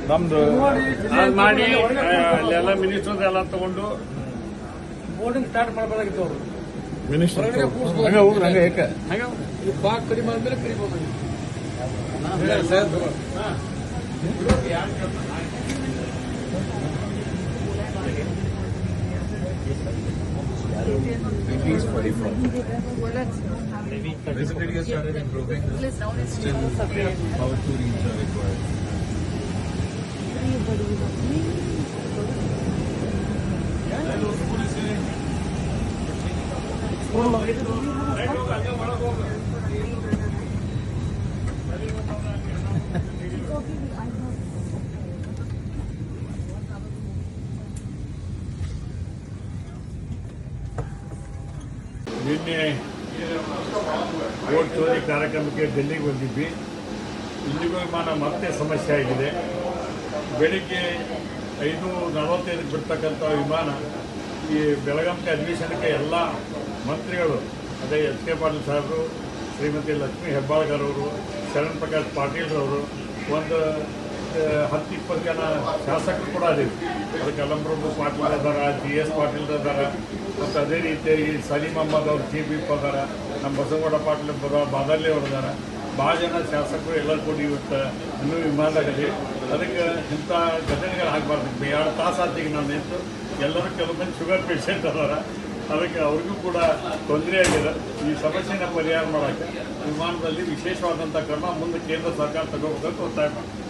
ನಮ್ದು ಮಾಡಿ ಅಲ್ಲೆಲ್ಲ ಮಿನಿಸ್ಟರ್ಸ್ ಎಲ್ಲ ತಗೊಂಡು ಬೋರ್ಡಿಂಗ್ ಸ್ಟಾರ್ಟ್ ಮಾಡಬೇಕಾಗಿತ್ತು ಅವರು. ಮಿನಿಸ್ಟರ್ ಹಂಗ ಹೋಗ್ರಿ ಹಂಗ ಏಕ ಇದು ಬಾಗ್ ಕಡಿಮೆ ಆದ್ಮೇಲೆ ಕಡಿಬೋದು. BP is 44. Visibility has started improving. Still, power to reach are required. ನಿನ್ನೆ ವೋಟ್ ಚೋರಿ ಕಾರ್ಯಕ್ರಮಕ್ಕೆ ಡೆಲ್ಲಿಗೆ ಬಂದಿದ್ವಿ. ಇಲ್ಲಿಗೂ ವಿಮಾನ ಮತ್ತೆ ಸಮಸ್ಯೆ ಆಗಿದೆ. ಬೆಳಿಗ್ಗೆ 5:45 ಬಿಡ್ತಕ್ಕಂಥ ವಿಮಾನ ಈ ಬೆಳಗಾವಿ ಅಧಿವೇಶನಕ್ಕೆ ಎಲ್ಲ ಮಂತ್ರಿಗಳು ಅದೇ ಎಚ್ ಕೆ ಪಾಟೀಲ್ ಸಾಹೇಬರು, ಶ್ರೀಮತಿ ಲಕ್ಷ್ಮೀ ಹೆಬ್ಬಾಳ್ಕರ್ ಅವರು, ಶರಣ್ ಪ್ರಕಾಶ್ ಪಾಟೀಲ್ ಅವರು, ಒಂದು 10-20 ಜನ ಶಾಸಕರು ಕೂಡ ಅದೇವಿ. ಅದಕ್ಕೆ ಅಲಂಪ್ರಭು ಪಾಟೀಲ್ ಅದಾರ, GS ಪಾಟೀಲ್ ಅದಾರ, ಮತ್ತು ಅದೇ ರೀತಿಯಾಗಿ ಸಲೀಂ ಅಹ್ಮದ್ ಅವರು ಚೀಫ್ ವಿಪ್ ಅದಾರ, ನಮ್ಮ ಬಸವಗೌಡ ಪಾಟೀಲ್ ಬಾದಳ್ಳಿ ಅವರು ಅದಾರ. ಭಾಳ ಜನ ಶಾಸಕರು ಎಲ್ಲರೂ ಕೂಡಿ ಇವತ್ತು ಇನ್ನೂ ವಿಮಾನದಾಗಲಿ. ಅದಕ್ಕೆ ಇಂಥ ಘಟನೆಗಳು ಆಗಬಾರ್ದು. 2 ತಾಸು ಆತಿಗೆ ನಾನು ನಿಂತು ಎಲ್ಲರೂ ಕೆಲವು ಮಂದಿ ಶುಗರ್ ಪೇಷಂಟ್ ಅದಾರ. ಅದಕ್ಕೆ ಅವ್ರಿಗೂ ಕೂಡ ತೊಂದರೆ ಆಗಿದೆ. ಈ ಸಮಸ್ಯೆನ ಪರಿಹಾರ ಮಾಡೋಕ್ಕೆ ವಿಮಾನದಲ್ಲಿ ವಿಶೇಷವಾದಂಥ ಕ್ರಮ ಮುಂದೆ ಕೇಂದ್ರ ಸರ್ಕಾರ ತಗೋಬೇಕಂತ ಒತ್ತಾಯ ಮಾಡ್ತೀವಿ.